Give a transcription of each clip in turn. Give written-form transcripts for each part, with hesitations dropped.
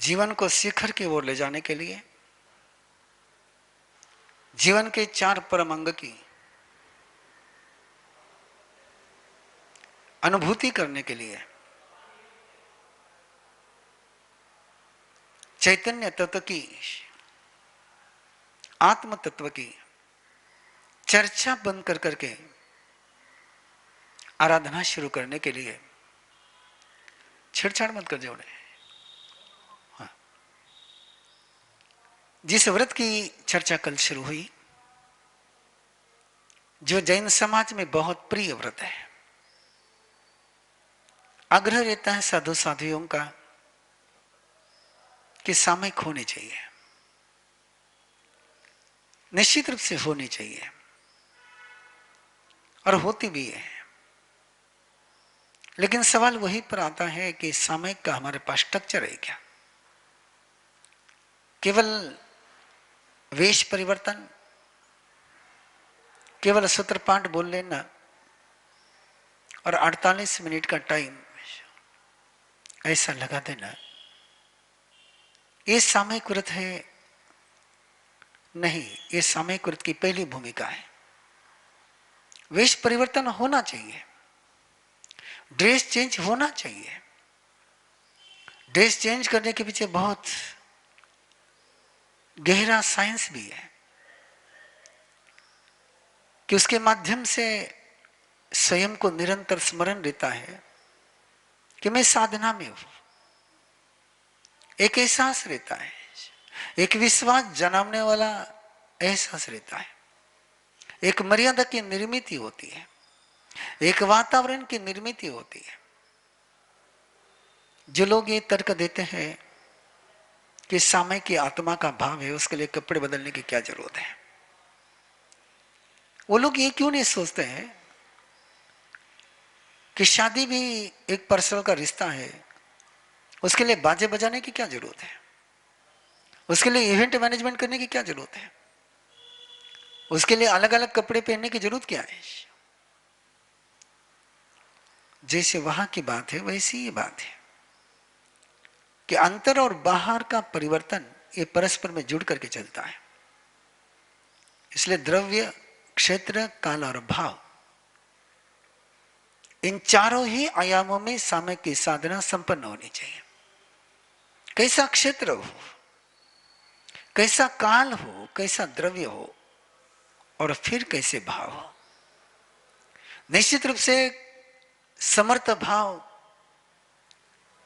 जीवन को शिखर की ओर ले जाने के लिए, जीवन के 4 परम अंग की अनुभूति करने के लिए, चैतन्य तत्व की, आत्म तत्व की चर्चा बंद कर करके आराधना शुरू करने के लिए छेड़छाड़ मत कर जोड़े। हाँ। जिस व्रत की चर्चा कल शुरू हुई, जो जैन समाज में बहुत प्रिय व्रत है, आग्रह रहता है साधु साधुओं का कि सामयिक होनी चाहिए, निश्चित रूप से होनी चाहिए और होती भी है। लेकिन सवाल वही पर आता है कि सामयिक का हमारे पास स्ट्रक्चर है क्या? केवल वेश परिवर्तन, केवल सूत्र पाठ बोल लेना और 48 मिनट का टाइम ऐसा लगा देना, ये सामयिक व्रत है? नहीं, ये सामयिक व्रत की पहली भूमिका है। वेश परिवर्तन होना चाहिए, ड्रेस चेंज होना चाहिए। ड्रेस चेंज करने के पीछे बहुत गहरा साइंस भी है कि उसके माध्यम से स्वयं को निरंतर स्मरण रहता है कि मैं साधना में हूं। एक एहसास रहता है, एक विश्वास जन्माने वाला एहसास रहता है, एक मर्यादा की निर्मित होती है, एक वातावरण की निर्मित होती है। जो लोग ये तर्क देते हैं कि समय की आत्मा का भाव है, उसके लिए कपड़े बदलने की क्या जरूरत है, वो लोग ये क्यों नहीं सोचते हैं कि शादी भी एक पर्सनल का रिश्ता है, उसके लिए बाजे बजाने की क्या जरूरत है, उसके लिए इवेंट मैनेजमेंट करने की क्या जरूरत है, उसके लिए अलग अलग कपड़े पहनने की जरूरत क्या है? जैसे वहां की बात है वैसी ये बात है कि अंतर और बाहर का परिवर्तन ये परस्पर में जुड़ करके चलता है। इसलिए द्रव्य, क्षेत्र, काल और भाव, इन चारों ही आयामों में सामय की साधना संपन्न होनी चाहिए। कैसा क्षेत्र हो, कैसा काल हो, कैसा द्रव्य हो और फिर कैसे भाव हो। निश्चित रूप से समर्थ भाव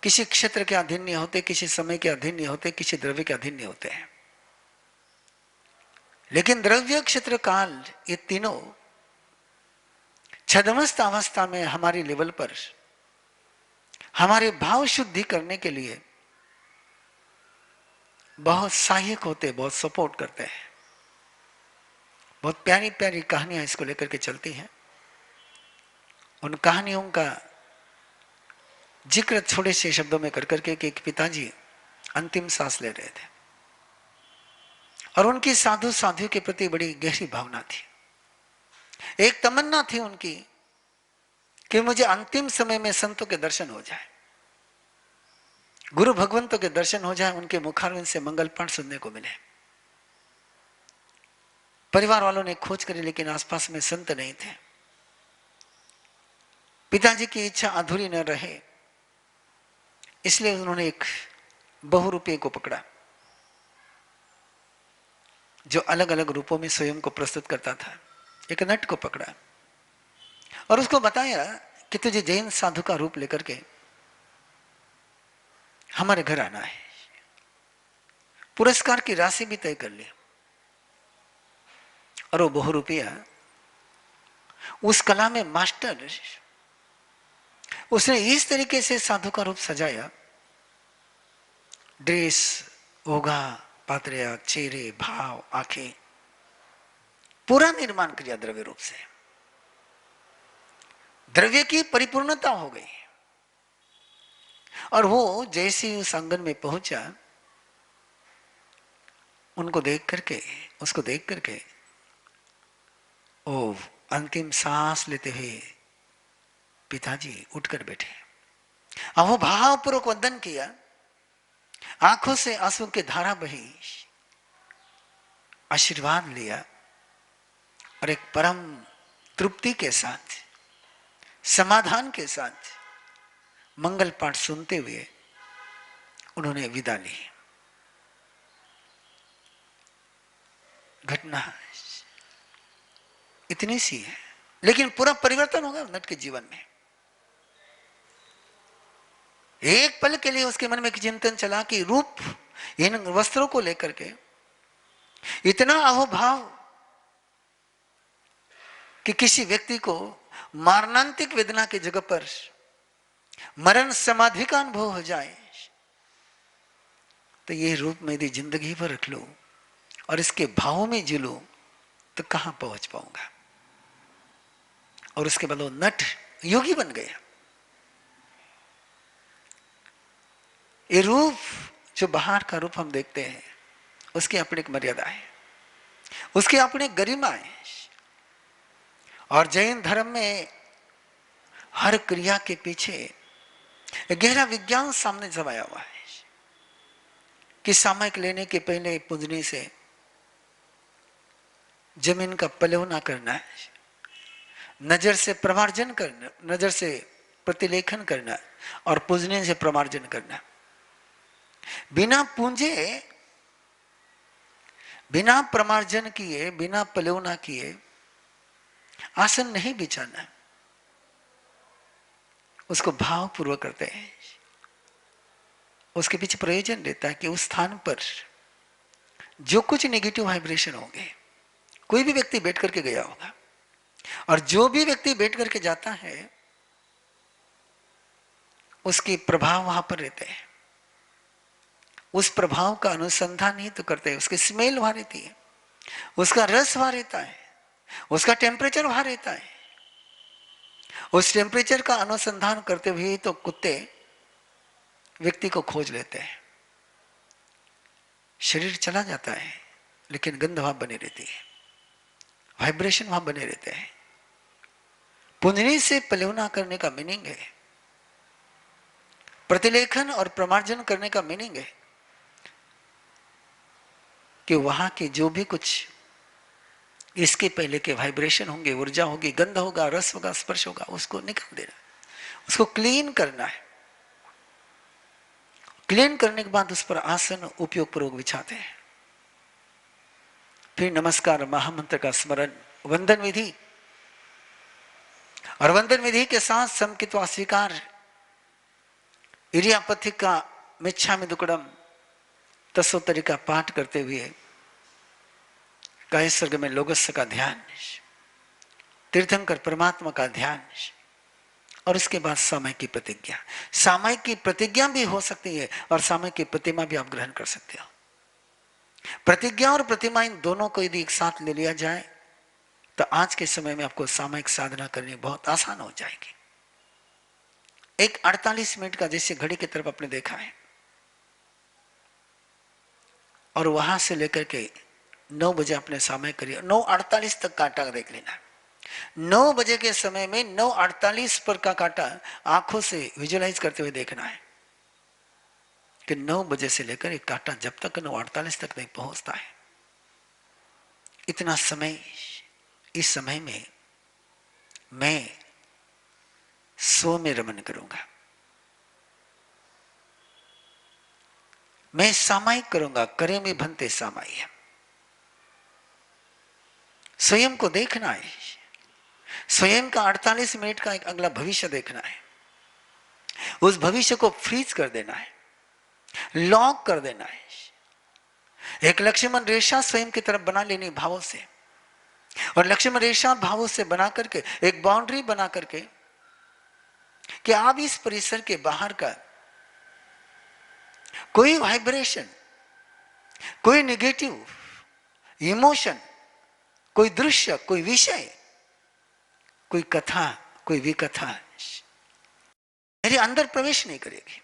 किसी क्षेत्र के अधीन नहीं होते, किसी समय के अधीन नहीं होते, किसी द्रव्य के अधीन नहीं होते हैं। लेकिन द्रव्य, क्षेत्र, काल, ये तीनों छद्मस्त अवस्था में हमारी लेवल पर हमारे भाव शुद्धि करने के लिए बहुत सहायक होते, बहुत सपोर्ट करते हैं। बहुत प्यारी प्यारी कहानियां इसको लेकर के चलती हैं। उन कहानियों का जिक्र थोड़े से शब्दों में कर करके कि एक पिताजी अंतिम सांस ले रहे थे और उनकी साधु साधु के प्रति बड़ी गहरी भावना थी। एक तमन्ना थी उनकी कि मुझे अंतिम समय में संतों के दर्शन हो जाए, गुरु भगवंतों के दर्शन हो जाए, उनके मुखारविंद से मंगल पाठ सुनने को मिले। परिवार वालों ने खोज करी लेकिन आसपास में संत नहीं थे। पिताजी की इच्छा अधूरी न रहे, इसलिए उन्होंने एक बहुरूपी को पकड़ा जो अलग अलग रूपों में स्वयं को प्रस्तुत करता था। एक नट को पकड़ा और उसको बताया कि तुझे जैन साधु का रूप लेकर के हमारे घर आना है। पुरस्कार की राशि भी तय कर ली और वो बहुरूपिया उस कला में मास्टर, उसने इस तरीके से साधु का रूप सजाया, ड्रेस, ओघा, पात्रिया, चेहरे, भाव, आंखें, पूरा निर्माण किया द्रव्य रूप से। द्रव्य की परिपूर्णता हो गई और वो जैसे उस आंगन में पहुंचा, उनको देख करके, उसको देख करके ओ अंतिम सांस लेते हुए पिताजी उठकर बैठे। अब वो भावपूर्वक वंदन किया आंखों से आंसू की धारा बही, आशीर्वाद लिया और एक परम तृप्ति के साथ, समाधान के साथ मंगल पाठ सुनते हुए उन्होंने विदा ली। घटना इतनी सी है, लेकिन पूरा परिवर्तन होगा नट के जीवन में। एक पल के लिए उसके मन में चिंतन चला कि रूप, इन वस्त्रों को लेकर के इतना अहोभाव कि किसी व्यक्ति को मारणांतिक वेदना की जगह पर मरण समाधि का अनुभव हो जाए, तो ये रूप में यदि जिंदगी भर रख लो और इसके भावों में जी लो तो कहां पहुंच पाऊंगा। और उसके बाद वो नट योगी बन गया। ये रूप, जो बाहर का रूप हम देखते हैं, उसकी अपनी एक मर्यादा है, उसकी अपनी गरिमा है। और जैन धर्म में हर क्रिया के पीछे गहरा विज्ञान सामने जमाया हुआ है कि सामयिक लेने के पहले पूजने से जमीन का पलवना करना है, नजर से प्रमार्जन करना, नजर से प्रतिलेखन करना और पूजने से प्रमार्जन करना। बिना पूंजे, बिना प्रमार्जन किए, बिना पलवना किए आसन नहीं बिछाना। उसको भावपूर्वक करते हैं। उसके पीछे प्रयोजन रहता है कि उस स्थान पर जो कुछ नेगेटिव वाइब्रेशन होंगे, कोई भी व्यक्ति बैठ करके गया होगा, और जो भी व्यक्ति बैठ करके जाता है उसके प्रभाव वहां पर रहते हैं। उस प्रभाव का अनुसंधान ही तो करते हैं। उसकी स्मेल वहां रहती है, उसका रस वहां रहता है, उसका टेम्परेचर वहां रहता है। उस टेम्परेचर का अनुसंधान करते हुए तो कुत्ते व्यक्ति को खोज लेते हैं। शरीर चला जाता है लेकिन गंध वहां बनी रहती है, वाइब्रेशन वहां बने रहते हैं। पुंजनी से पलवना करने का मीनिंग है, प्रतिलेखन और प्रमार्जन करने का मीनिंग है कि वहां के जो भी कुछ इसके पहले के वाइब्रेशन होंगे, ऊर्जा होगी, गंध होगा, रस होगा, स्पर्श होगा, उसको निकाल देना, उसको क्लीन करना है। क्लीन करने के बाद उस पर आसन उपयोग पूर्वक बिछाते हैं। फिर नमस्कार, महामंत्र का स्मरण, वंदन विधि, और वंदन विधि के साथ समकित्वा स्वीकार, इरियापथि का मिच्छामि दुक्कडम तसोत्तरी का पाठ करते हुए गाय सर्ग में लोगस्य का ध्यान, तीर्थंकर परमात्मा का ध्यान, और उसके बाद सामयिक की प्रतिज्ञा। सामयिक की प्रतिज्ञा भी हो सकती है और सामयिक की प्रतिमा भी आप ग्रहण कर सकते हो। प्रतिज्ञा और प्रतिमा, इन दोनों को यदि एक साथ ले लिया जाए तो आज के समय में आपको सामयिक साधना करनी बहुत आसान हो जाएगी। एक 48 मिनट का जैसे घड़ी की तरफ आपने देखा है, और वहां से लेकर के 9 बजे आपने सामयिक करिए। 9:48 तक काटा देख लेना। 9 बजे के समय में 9:48 पर का काटा आंखों से विजुअलाइज करते हुए देखना है कि 9 बजे से लेकर एक काटा जब तक 9:48 तक नहीं पहुंचता है, इतना समय, इस समय में मैं स्व में रमन करूंगा, मैं सामायिक करूंगा। करे में भनते सामायिक, स्वयं को देखना है, स्वयं का 48 मिनट का एक अगला भविष्य देखना है। उस भविष्य को फ्रीज कर देना है, लॉक कर देना है। एक लक्ष्मण रेखा स्वयं की तरफ बना लेनी भावों से, और लक्ष्मण रेखा भावों से बना करके एक बाउंड्री बना करके कि आप इस परिसर के बाहर का कोई वाइब्रेशन, कोई नेगेटिव इमोशन, कोई दृश्य, कोई विषय, कोई कथा, कोई विकथा मेरे अंदर प्रवेश नहीं करेगी।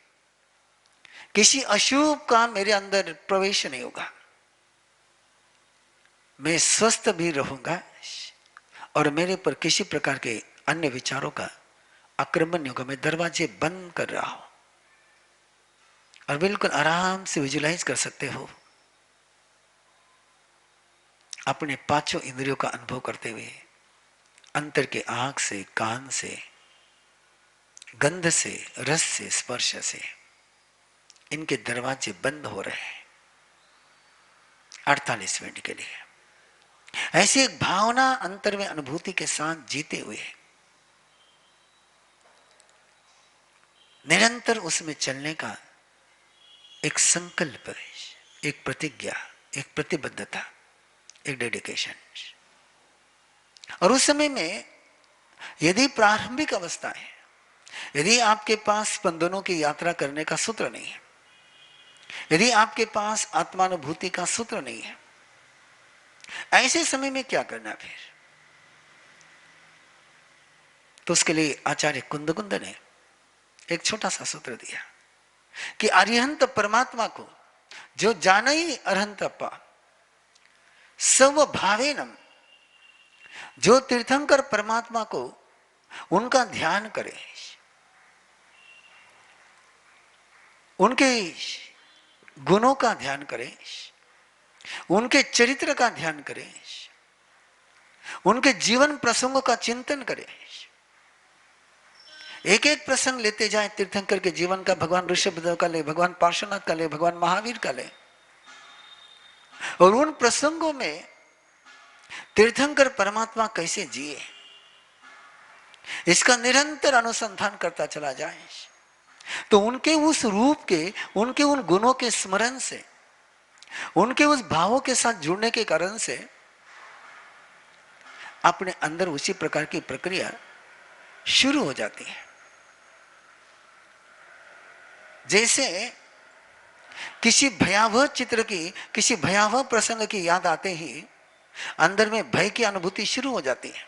किसी अशुभ का मेरे अंदर प्रवेश नहीं होगा। मैं स्वस्थ भी रहूंगा और मेरे पर किसी प्रकार के अन्य विचारों का आक्रमण नहीं होगा। मैं दरवाजे बंद कर रहा हूं, और बिल्कुल आराम से विजुलाइज कर सकते हो अपने पांचों इंद्रियों का अनुभव करते हुए, अंतर के आंख से, कान से, गंध से, रस से, स्पर्श से इनके दरवाजे बंद हो रहे हैं 48 मिनट के लिए। ऐसी एक भावना अंतर में अनुभूति के साथ जीते हुए निरंतर उसमें चलने का एक संकल्प, एक प्रतिज्ञा, एक प्रतिबद्धता, एक डेडिकेशन। और उस समय में यदि प्रारंभिक अवस्था है, यदि आपके पास स्पंदनों की यात्रा करने का सूत्र नहीं है, यदि आपके पास आत्मानुभूति का सूत्र नहीं है, ऐसे समय में क्या करना फिर? तो उसके लिए आचार्य कुंदकुंद ने एक छोटा सा सूत्र दिया कि अरिहंत परमात्मा को जो जान ही अरहंतप्पा स्व भावेनम, जो तीर्थंकर परमात्मा को उनका ध्यान करे, उनके गुणों का ध्यान करे, उनके चरित्र का ध्यान करे, उनके जीवन प्रसंगों का चिंतन करे। एक एक प्रसंग लेते जाए तीर्थंकर के जीवन का, भगवान ऋषभदेव का ले, भगवान पार्श्वनाथ का ले, भगवान महावीर का ले, और उन प्रसंगों में तीर्थंकर परमात्मा कैसे जिए इसका निरंतर अनुसंधान करता चला जाए, तो उनके उस रूप के, उनके उन गुणों के स्मरण से, उनके उस भावों के साथ जुड़ने के कारण से अपने अंदर उसी प्रकार की प्रक्रिया शुरू हो जाती है। जैसे किसी भयावह चित्र की, किसी भयावह प्रसंग की याद आते ही अंदर में भय की अनुभूति शुरू हो जाती है,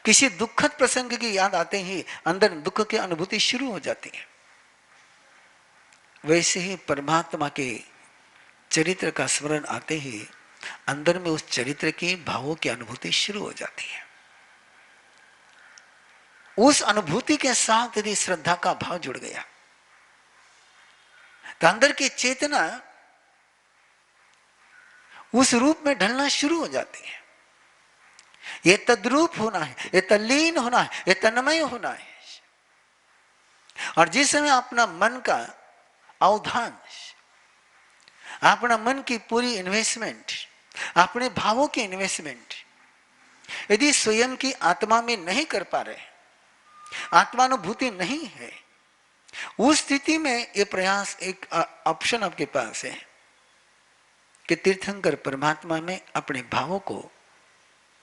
किसी दुखद प्रसंग की याद आते ही अंदर दुख की अनुभूति शुरू हो जाती है। वैसे ही परमात्मा के चरित्र का स्मरण आते ही अंदर में उस चरित्र की भावों की अनुभूति शुरू हो जाती है। उस अनुभूति के साथ यदि श्रद्धा का भाव जुड़ गया तो अंदर की चेतना उस रूप में ढलना शुरू हो जाती है। ये तद्रूप होना है, ये तल्लीन होना है, ये तन्मय होना है। और जिस समय अपना मन का अवधान, अपना मन की पूरी इन्वेस्टमेंट, अपने भावों की इन्वेस्टमेंट यदि स्वयं की आत्मा में नहीं कर पा रहे, आत्मानुभूति नहीं है, उस स्थिति में ये प्रयास, एक ऑप्शन आपके पास है कि तीर्थंकर परमात्मा में अपने भावों को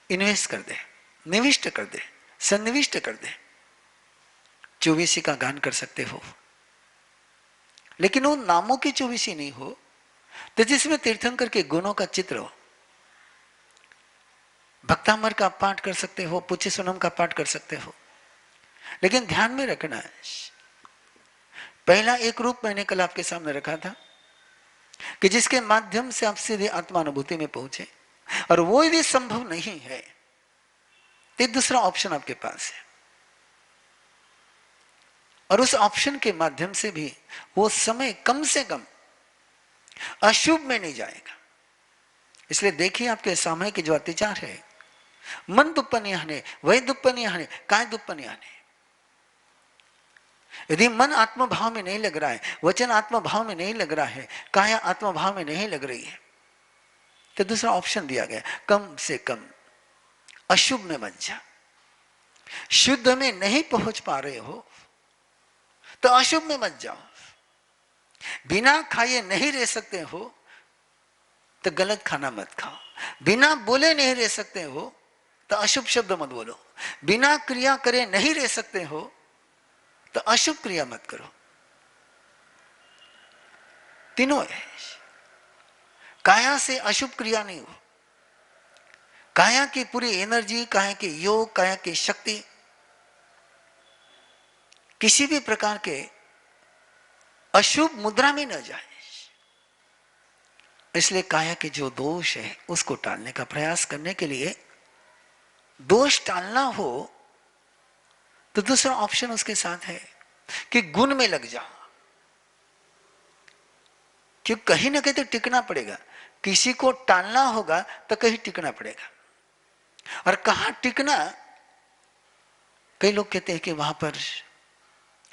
इन्वेस्ट कर दे, निविष्ट कर दे, सन्निविष्ट कर दे। चौबीसी का गान कर सकते हो, लेकिन उन नामों की चौबीसी नहीं हो तो जिसमें तीर्थंकर के गुणों का चित्र हो। भक्तामर का पाठ कर सकते हो, पुच्छ सुनम का पाठ कर सकते हो, लेकिन ध्यान में रखना है, पहला एक रूप मैंने कल आपके सामने रखा था कि जिसके माध्यम से आप सीधे आत्मानुभूति में पहुंचे, और वो यदि संभव नहीं है तो दूसरा ऑप्शन आपके पास है, और उस ऑप्शन के माध्यम से भी वो समय कम से कम अशुभ में नहीं जाएगा। इसलिए देखिए आपके सामने के जो अत्याचार है, मन दुप्पन याने, वही दुप्पन याने, काय दुप्पन याने। यदि मन आत्मभाव में नहीं लग रहा है, वचन आत्मभाव में नहीं लग रहा है, काया आत्मभाव में नहीं लग रही है, तो दूसरा ऑप्शन दिया गया, कम से कम अशुभ में मत जा। शुद्ध में नहीं पहुंच पा रहे हो तो अशुभ में मत जाओ। बिना खाए नहीं रह सकते हो तो गलत खाना मत खाओ। बिना बोले नहीं रह सकते हो तो अशुभ शब्द मत बोलो। बिना क्रिया करे नहीं रह सकते हो तो अशुभ क्रिया मत करो। तीनों है। काया से अशुभ क्रिया नहीं हो। काया की पूरी एनर्जी, काया के योग, काया की शक्ति किसी भी प्रकार के अशुभ मुद्रा में न जाए। इसलिए काया के जो दोष है उसको टालने का प्रयास करने के लिए, दोष टालना हो तो दूसरा ऑप्शन उसके साथ है कि गुण में लग जाओ। क्यों कहीं ना कहीं तो टिकना पड़ेगा, किसी को टालना होगा तो कहीं टिकना पड़ेगा। और कहाँ टिकना, कई लोग कहते हैं कि वहां पर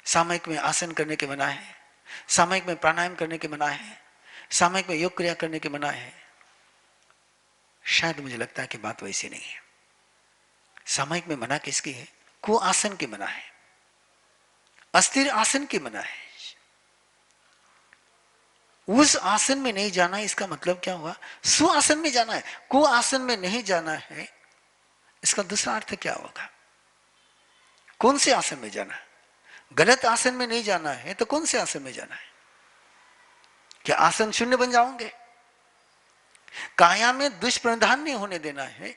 सामयिक में आसन करने के मना है, सामयिक में प्राणायाम करने के मना है, सामयिक में योग क्रिया करने के मना है। शायद मुझे लगता है कि बात वैसी नहीं है। सामयिक में मना किसकी है? को आसन की मना है, अस्थिर आसन की मना है। उस आसन में नहीं जाना, इसका मतलब क्या हुआ? सुआसन में जाना है, को आसन में नहीं जाना है। इसका दूसरा अर्थ क्या होगा? कौन से आसन में जाना है? गलत आसन में नहीं जाना है तो कौन से आसन में जाना है? क्या आसन शून्य बन जाओगे? काया में दुष्प्रधान नहीं होने देना है,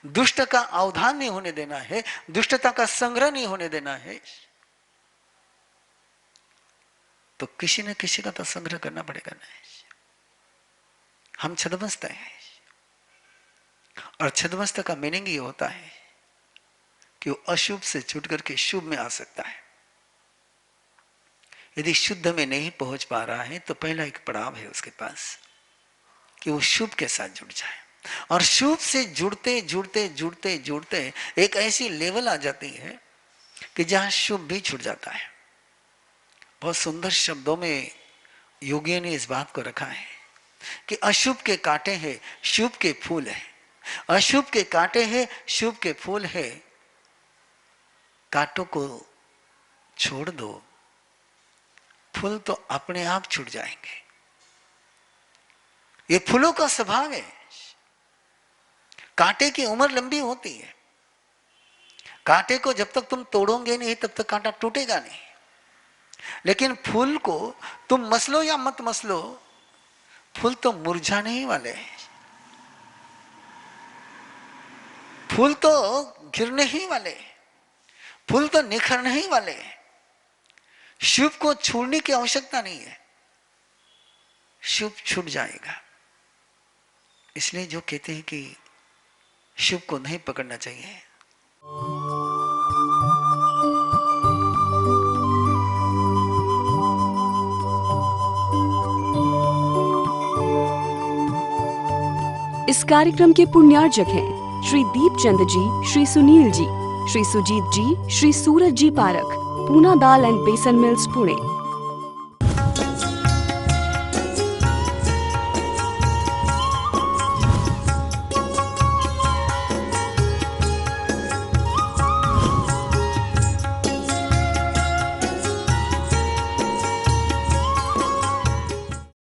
दुष्ट का अवधान नहीं होने देना है, दुष्टता का संग्रह नहीं होने देना है। तो किसी न किसी का तो संग्रह करना पड़ेगा ना। हम छद्मस्त हैं, और छद्मस्त का मीनिंग ये होता है कि वो अशुभ से छूट करके शुभ में आ सकता है। यदि शुद्ध में नहीं पहुंच पा रहा है तो पहला एक पड़ाव है उसके पास कि वो शुभ के साथ जुड़ जाए। और शुभ से जुड़ते जुड़ते जुड़ते जुड़ते एक ऐसी लेवल आ जाती है कि जहां शुभ भी छूट जाता है। बहुत सुंदर शब्दों में योगियों ने इस बात को रखा है कि अशुभ के कांटे हैं, शुभ के फूल है। अशुभ के कांटे हैं, शुभ के फूल है। कांटों को छोड़ दो, फूल तो अपने आप छूट जाएंगे। ये फूलों का स्वभाव है। कांटे की उम्र लंबी होती है। कांटे को जब तक तुम तोड़ोगे नहीं तब तक कांटा टूटेगा नहीं। लेकिन फूल को तुम मसलो या मत मसलो, फूल तो मुरझाने ही वाले हैं, फूल तो गिरने ही वाले, फूल तो निखरने ही वाले। शुभ को छोड़ने की आवश्यकता नहीं है, शुभ छूट जाएगा। इसलिए जो कहते हैं कि शुभ को नहीं पकड़ना चाहिए, इस कार्यक्रम के पुण्यार्जक हैं श्री दीपचंद जी, श्री सुनील जी, श्री सुजीत जी, श्री सूरज जी पारख, पूना दाल एंड बेसन मिल्स, पुणे।